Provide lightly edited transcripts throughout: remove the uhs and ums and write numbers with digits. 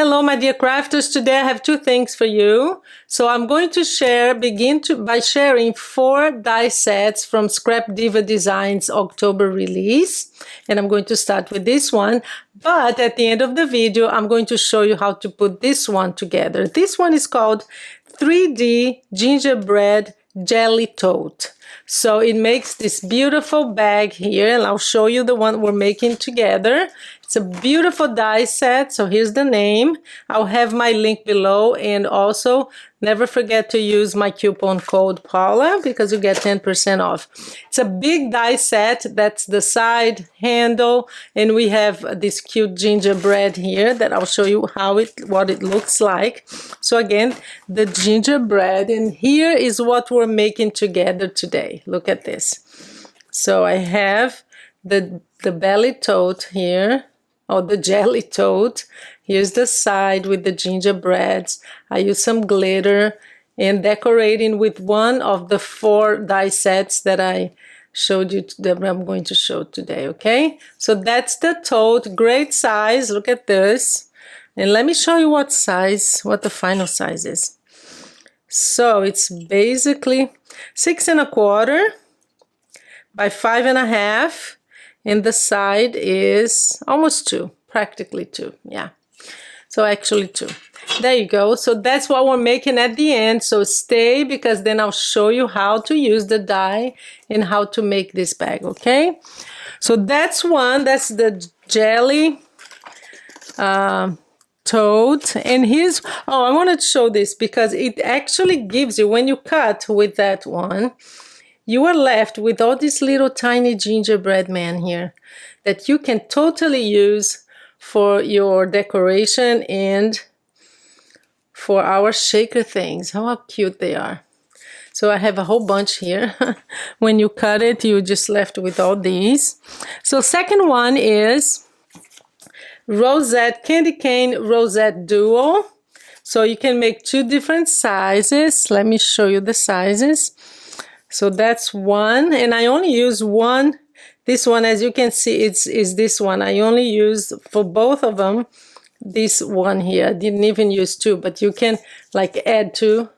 Hello my dear crafters, today I have two things for you. So I'm going to begin by sharing 4 die sets from Scrap Diva Design's October release. And I'm going to start with this one, but at the end of the video I'm going to show you how to put this one together. This one is called 3D Gingerbread Jelly Tote. So it makes this beautiful bag here, and I'll show you the one we're making together. It's a beautiful die set, so here's the name. I'll have my link below, and also never forget to use my coupon code Paula because you get 10% off. It's a big die set. That's the side handle, and we have this cute gingerbread here that I'll show you what it looks like. So again, the gingerbread, and here is what we're making together today. Look at this. So I have the belly tote here, or the jelly tote. Here's the side with the gingerbreads. I use some glitter and decorating with one of the 4 die sets that I showed you, that I'm going to show today, okay? So that's the tote, great size, look at this. And let me show you what the final size is. So it's basically 6 1/4 by 5 1/2. And the side is almost 2, practically 2, yeah. So actually 2. There you go. So that's what we're making at the end. So stay, because then I'll show you how to use the die and how to make this bag, okay? So that's one. That's the jelly tote. And here's, oh, I wanted to show this because it actually gives you, when you cut with that one, you are left with all this little tiny gingerbread man here that you can totally use for your decoration and for our shaker things. How cute they are. So I have a whole bunch here. When you cut it, you're just left with all these. So second one is Rosette Candy Cane Rosette Duo. So you can make 2 different sizes. Let me show you the sizes. So that's one, and I only use one. This one, as you can see, is this one. I only use for both of them this one here. I didn't even use 2, but you can like add two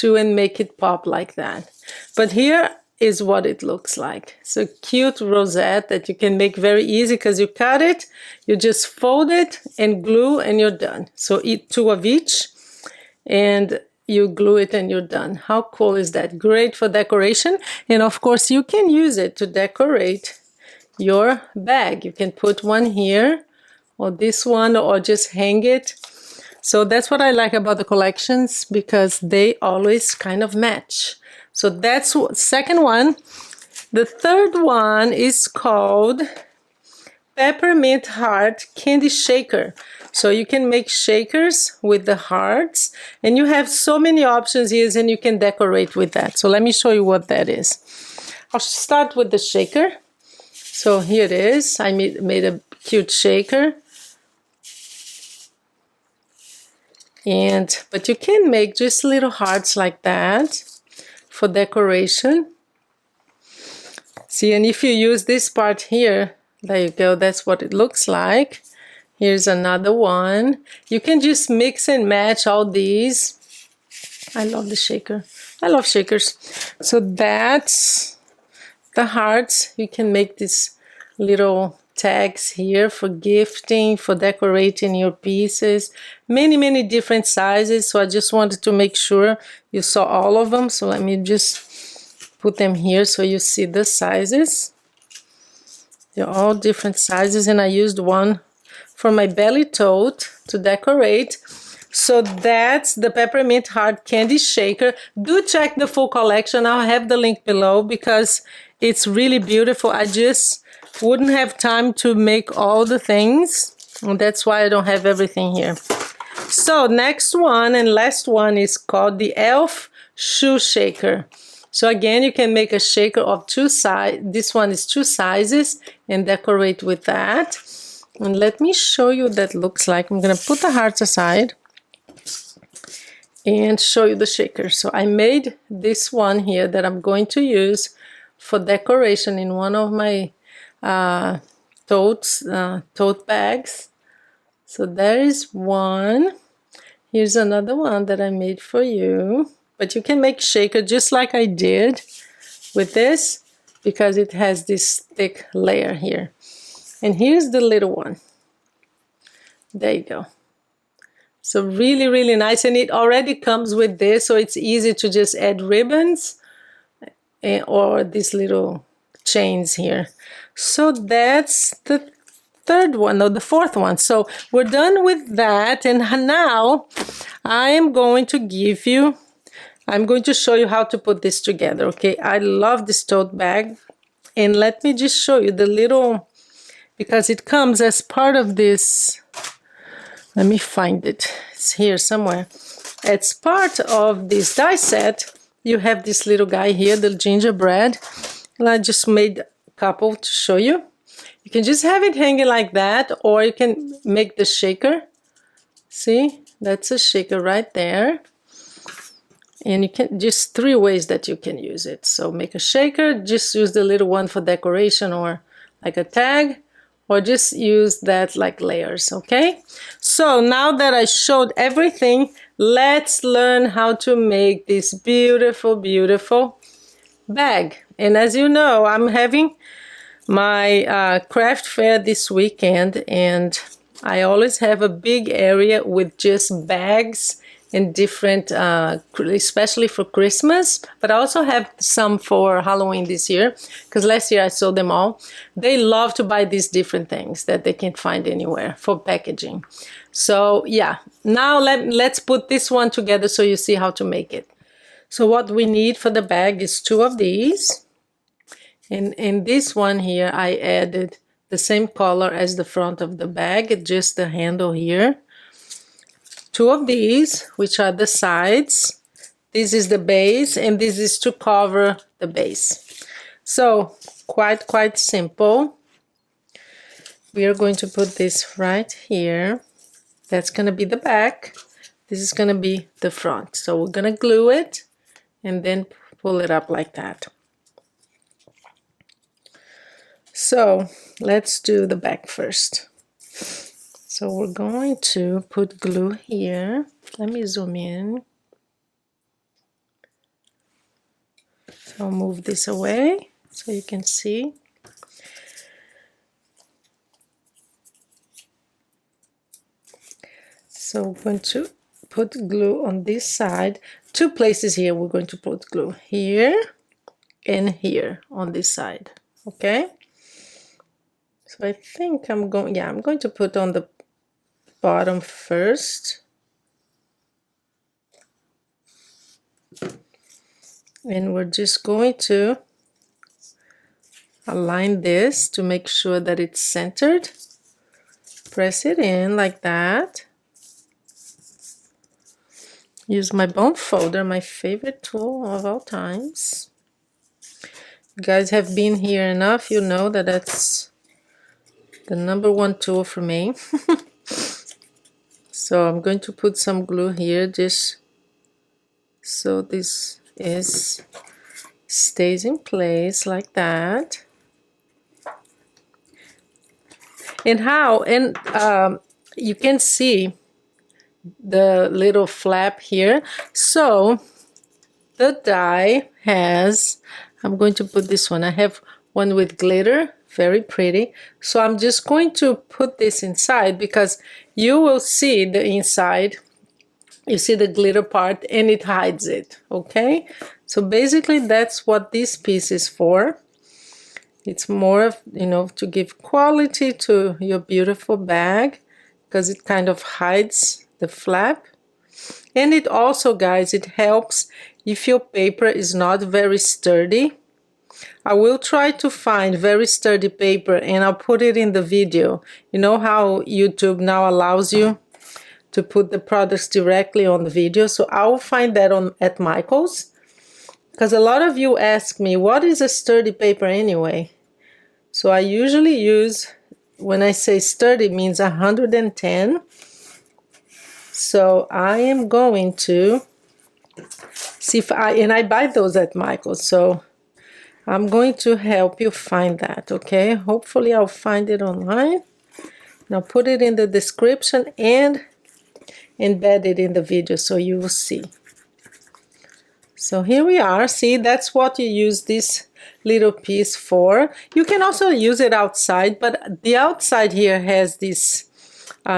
and make it pop like that. But here is what it looks like. It's a cute rosette that you can make very easy because you cut it, you just fold it and glue, and you're done. So eat 2 of each, and you glue it and you're done. How cool is that? Great for decoration. And of course you can use it to decorate your bag. You can put one here or this one, or just hang it. So that's what I like about the collections, because they always kind of match. So that's second one. The third one is called Peppermint Heart Candy Shaker. So you can make shakers with the hearts, and you have so many options here, and you can decorate with that. So let me show you what that is. I'll start with the shaker. So here it is. I made a cute shaker. But you can make just little hearts like that for decoration. See, and if you use this part here, there you go, that's what it looks like. Here's another one. You can just mix and match all these. I love the shaker. I love shakers. So that's the hearts. You can make these little tags here for gifting, for decorating your pieces. Many different sizes. So I just wanted to make sure you saw all of them. So let me just put them here so you see the sizes. They're all different sizes, and I used one for my belly tote to decorate. So that's the Peppermint Heart Candy Shaker. Do check the full collection. I'll have the link below because it's really beautiful. I just wouldn't have time to make all the things, and that's why I don't have everything here. So next one and last one is called the Elf Shoe Shaker. So again, you can make a shaker of 2 sizes. This one is 2 sizes, and decorate with that. And let me show you what that looks like. I'm going to put the hearts aside and show you the shaker. So I made this one here that I'm going to use for decoration in one of my tote bags. So there is one. Here's another one that I made for you. But you can make shaker just like I did with this, because it has this thick layer here. And here's the little one. There you go. So really, really nice. And it already comes with this, so it's easy to just add ribbons or these little chains here. So that's the third one, or the fourth one. So we're done with that. And now I am going to I'm going to show you how to put this together, okay? I love this tote bag. And let me just show you the little, because it comes as part of this. Let me find it. It's here somewhere. It's part of this die set. You have this little guy here, the gingerbread. And I just made a couple to show you. You can just have it hanging like that, or you can make the shaker. See, that's a shaker right there. And you can just 3 ways that you can use it. So make a shaker, just use the little one for decoration or like a tag, or just use that like layers, okay? So now that I showed everything, let's learn how to make this beautiful, beautiful bag. And as you know, I'm having my craft fair this weekend, and I always have a big area with just bags and different, especially for Christmas, but I also have some for Halloween this year, because last year I sold them all. They love to buy these different things that they can't find anywhere for packaging. So yeah, now let's put this one together so you see how to make it. So what we need for the bag is 2 of these. And in this one here, I added the same color as the front of the bag, just the handle here. 2 of these, which are the sides. This is the base, and this is to cover the base. So quite simple. We are going to put this right here. That's going to be the back. This is going to be the front. So we're going to glue it and then pull it up like that. So let's do the back first. So we're going to put glue here. Let me zoom in. So I'll move this away so you can see. So we're going to put glue on this side. 2 places here we're going to put glue. Here and here on this side. Okay? So I think I'm going to put on the bottom first. And we're just going to align this to make sure that it's centered. Press it in like that. Use my bone folder, my favorite tool of all times. You guys have been here enough, you know that that's the #1 tool for me. So I'm going to put some glue here just so this stays in place like that. And you can see the little flap here. So the die has, I'm going to put this one. I have one with glitter, very pretty. So I'm just going to put this inside because you will see the inside. You see the glitter part and it hides it, okay? So basically that's what this piece is for. It's more of, to give quality to your beautiful bag because it kind of hides the flap. And it also, guys, it helps if your paper is not very sturdy. I will try to find very sturdy paper and I'll put it in the video. You know how YouTube now allows you to put the products directly on the video? So I will find that at Michael's, because a lot of you ask me, what is a sturdy paper anyway? So I usually use, when I say sturdy, it means 110. So I am going to see if I buy those at Michael's. So I'm going to help you find that, okay? Hopefully I'll find it online. Now put it in the description and embed it in the video so you will see. So here we are. See, that's what you use this little piece for. You can also use it outside, but the outside here has this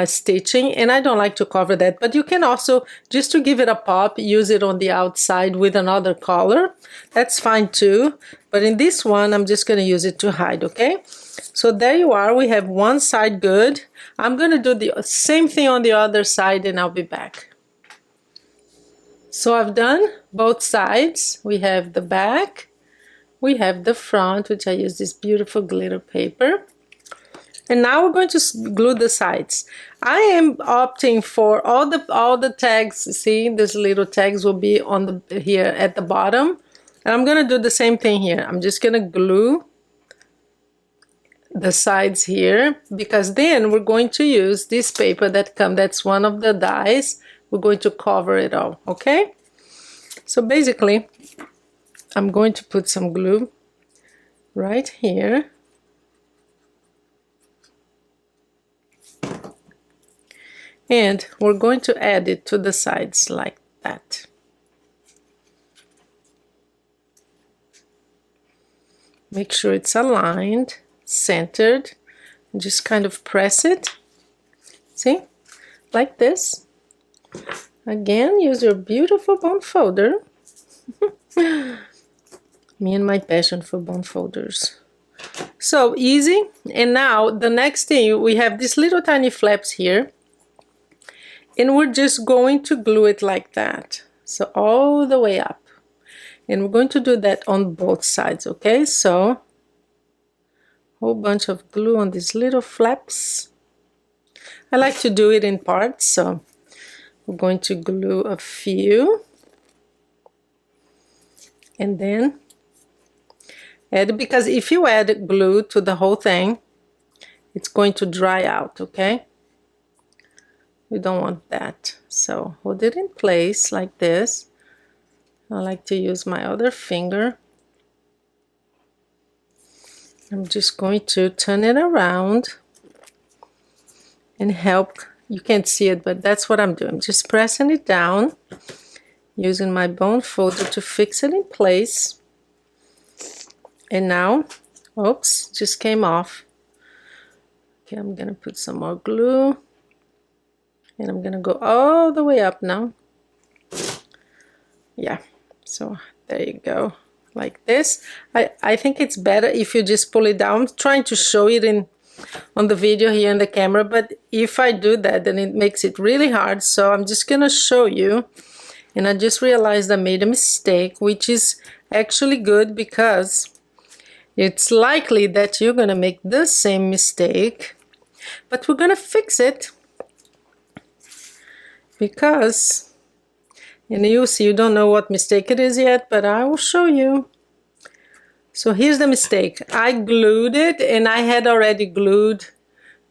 stitching, and I don't like to cover that. But you can also, just to give it a pop, use it on the outside with another color. That's fine too. But in this one, I'm just going to use it to hide, okay? So there you are. We have one side good. I'm going to do the same thing on the other side, and I'll be back. So I've done both sides. We have the back, we have the front, which I use this beautiful glitter paper. And now we're going to glue the sides. I am opting for all the tags. See, these little tags will be on the here at the bottom. And I'm going to do the same thing here. I'm just going to glue the sides here, because then we're going to use this paper that's one of the dies. We're going to cover it all, okay? So basically, I'm going to put some glue right here. And we're going to add it to the sides like that. Make sure it's aligned, centered, and just kind of press it. See? Like this. Again, use your beautiful bone folder. Me and my passion for bone folders. So easy. And now the next thing, we have these little tiny flaps here. And we're just going to glue it like that. So all the way up. And we're going to do that on both sides, okay? So, whole bunch of glue on these little flaps. I like to do it in parts, so we're going to glue a few. And then add, because if you add glue to the whole thing, it's going to dry out, okay? We don't want that. So hold it in place like this. I like to use my other finger. I'm just going to turn it around and help. You can't see it, but that's what I'm doing. Just pressing it down, using my bone folder to fix it in place. And now, oops, just came off. Okay, I'm gonna put some more glue. And I'm gonna go all the way up now. Yeah, so there you go, like this. I think it's better if you just pull it down. I'm trying to show it on the video here in the camera, but if I do that, then it makes it really hard. So I'm just gonna show you. And I just realized I made a mistake, which is actually good, because it's likely that you're gonna make the same mistake, but we're gonna fix it. Because, and you see, you don't know what mistake it is yet, but I will show you. So here's the mistake. I glued it, and I had already glued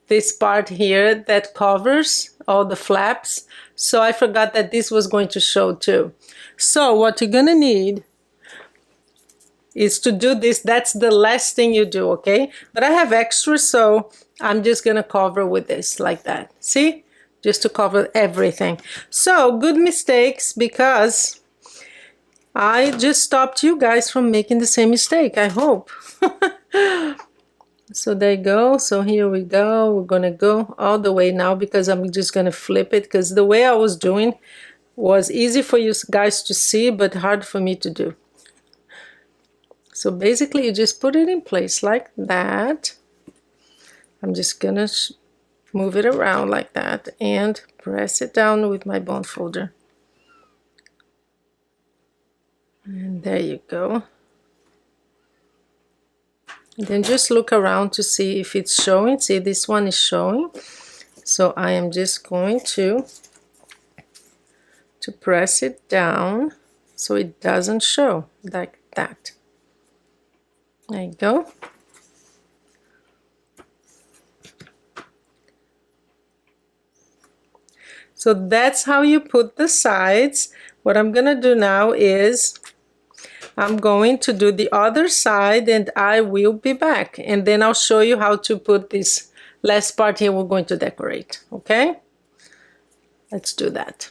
this part here that covers all the flaps. So I forgot that this was going to show too. So what you're gonna need is to do this. That's the last thing you do, okay? But I have extra, so I'm just gonna cover with this like that. See? Just to cover everything. So good mistakes, because I just stopped you guys from making the same mistake, I hope. So there you go. So here we go. We're gonna go all the way now, because I'm just gonna flip it, because the way I was doing was easy for you guys to see, but hard for me to do. So basically you just put it in place like that. I'm just gonna move it around like that and press it down with my bone folder. And there you go. And then just look around to see if it's showing. See, this one is showing. So I am just going to press it down so it doesn't show like that. There you go. So that's how you put the sides. What I'm gonna do now is I'm going to do the other side, and I will be back. And then I'll show you how to put these last part here we're going to decorate, okay? Let's do that.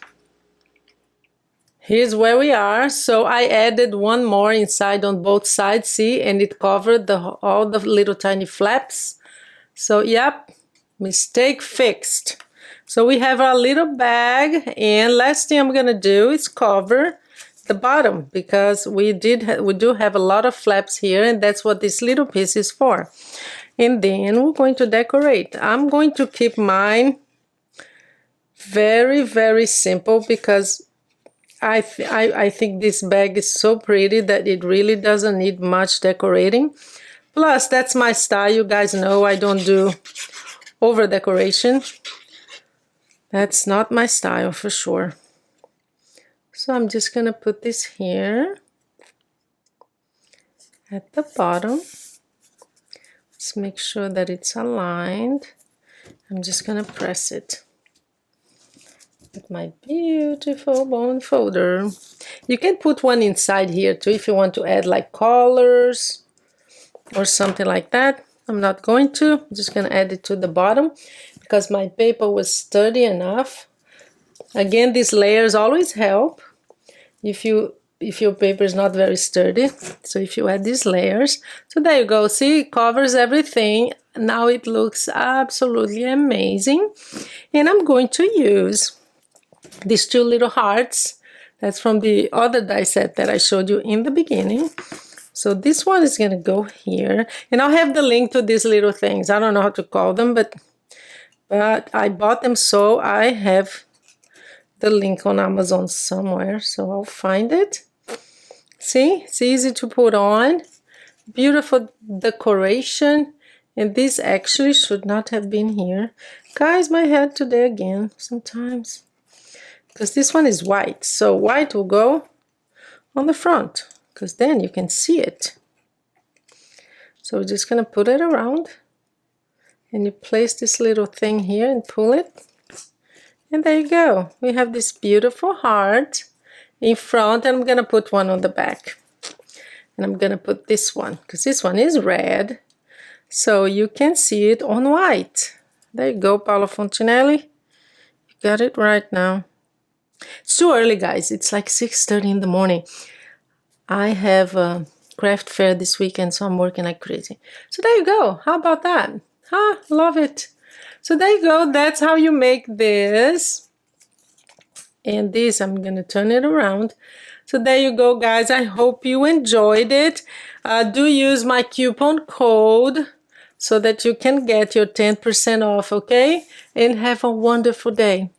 Here's where we are. So I added one more inside on both sides, see, and it covered all the little tiny flaps. So yep, mistake fixed. So we have our little bag, and last thing I'm gonna do is cover the bottom, because we do have a lot of flaps here, and that's what this little piece is for. And then we're going to decorate. I'm going to keep mine very, very simple, because I think this bag is so pretty that it really doesn't need much decorating. Plus, that's my style. You guys know I don't do over decoration. That's not my style for sure. So I'm just gonna put this here at the bottom. Let's make sure that it's aligned. I'm just gonna press it with my beautiful bone folder. You can put one inside here too if you want to add like colors or something like that. I'm not going to. I'm just going to add it to the bottom because my paper was sturdy enough. Again, these layers always help if your paper is not very sturdy. So if you add these layers, so there you go. See, it covers everything. Now it looks absolutely amazing. And I'm going to use these two little hearts. That's from the other die set that I showed you in the beginning. So this one is going to go here. And I'll have the link to these little things. I don't know how to call them, but I bought them, so I have the link on Amazon somewhere. So I'll find it. See, it's easy to put on. Beautiful decoration. And this actually should not have been here. Guys, my head today again, sometimes. Because this one is white. So white will go on the front, because then you can see it. So we're just going to put it around. And you place this little thing here and pull it. And there you go. We have this beautiful heart in front, and I'm going to put one on the back. And I'm going to put this one, because this one is red. So you can see it on white. There you go, Paolo Fontinelli. You got it right now. It's too early, guys. It's like 6:30 in the morning. I have a craft fair this weekend, so I'm working like crazy. So there you go. How about that? Huh? Love it. So there you go. That's how you make this. And this, I'm going to turn it around. So there you go, guys. I hope you enjoyed it. Do use my coupon code so that you can get your 10% off, okay? And have a wonderful day.